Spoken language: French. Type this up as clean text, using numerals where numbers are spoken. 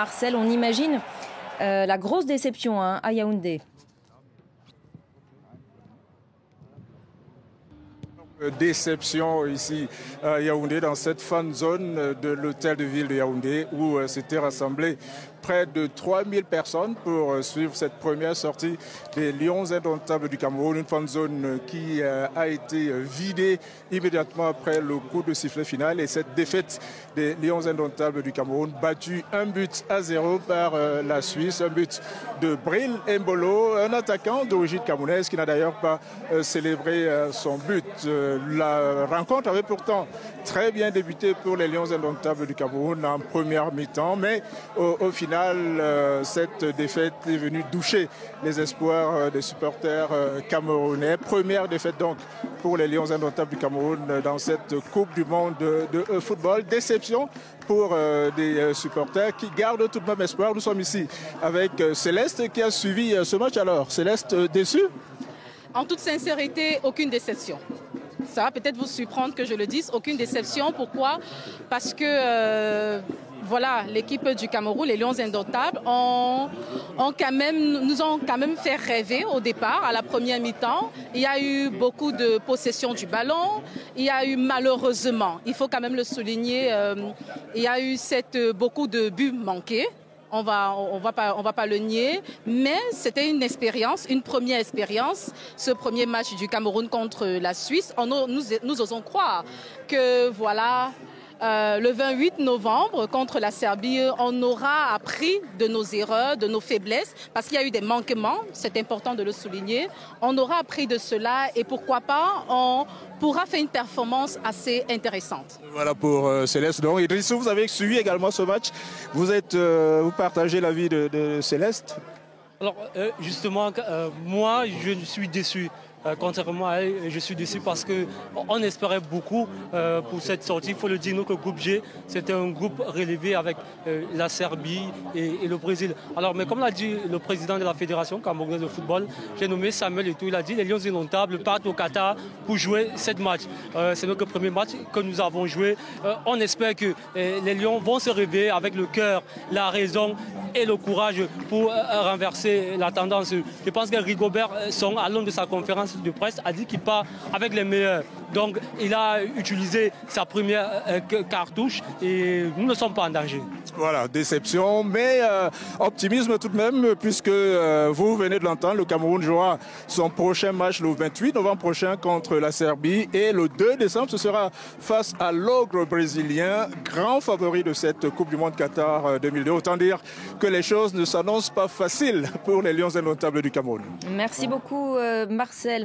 Marcel, on imagine la grosse déception à Yaoundé. Déception ici à Yaoundé, dans cette fan zone de l'hôtel de ville de Yaoundé, où s'étaient rassemblés près de 3000 personnes pour suivre cette première sortie des Lions indomptables du Cameroun, une fan zone qui a été vidée immédiatement après le coup de sifflet final et cette défaite des Lions indomptables du Cameroun, battue 1-0 par la Suisse, un but de Bril Mbolo, un attaquant d'origine camerounaise qui n'a d'ailleurs pas célébré son but. La rencontre avait pourtant très bien débuté pour les Lions indomptables du Cameroun en première mi-temps, mais au final, cette défaite est venue doucher les espoirs des supporters camerounais. Première défaite donc pour les Lions indomptables du Cameroun dans cette Coupe du monde de football. Déception pour des supporters qui gardent tout de même espoir. Nous sommes ici avec Céleste qui a suivi ce match. Alors, Céleste, déçue? En toute sincérité, aucune déception. Ça va peut-être vous surprendre que je le dise, aucune déception. Pourquoi? Parce que voilà, l'équipe du Cameroun, les Lions indomptables, nous ont quand même fait rêver au départ, à la première mi-temps. Il y a eu beaucoup de possession du ballon. Il y a eu malheureusement, il faut quand même le souligner, il y a eu beaucoup de buts manqués. On va pas le nier, mais c'était une expérience, une première expérience, ce premier match du Cameroun contre la Suisse. Nous osons croire que voilà, le 28 novembre contre la Serbie, on aura appris de nos erreurs, de nos faiblesses, parce qu'il y a eu des manquements, c'est important de le souligner. On aura appris de cela et pourquoi pas, on pourra faire une performance assez intéressante. Voilà pour Céleste. Donc, Idrissou, vous avez suivi également ce match. Vous partagez l'avis de Céleste? Alors, justement, moi, je suis déçu. Contrairement à elle, je suis déçu parce qu'on espérait beaucoup pour cette sortie. Il faut le dire, nous, que le groupe G, c'était un groupe relevé avec la Serbie et le Brésil. Alors, mais comme l'a dit le président de la Fédération camerounaise de football, j'ai nommé Samuel Eto'o, il a dit les Lions indomptables partent au Qatar pour jouer 7 matchs. C'est notre premier match que nous avons joué. On espère que les Lions vont se réveiller avec le cœur, la raison et le courage pour renverser la tendance. Je pense que Rigobert Song, à l'long de sa conférence de presse, a dit qu'il part avec les meilleurs. Donc il a utilisé sa première cartouche et nous ne sommes pas en danger. Voilà, déception, mais optimisme tout de même, puisque vous venez de l'entendre, le Cameroun jouera son prochain match le 28 novembre prochain contre la Serbie et le 2 décembre, ce sera face à l'ogre brésilien, grand favori de cette Coupe du Monde Qatar 2002. Autant dire que les choses ne s'annoncent pas faciles pour les Lions indomptables du Cameroun. Merci beaucoup Marcel.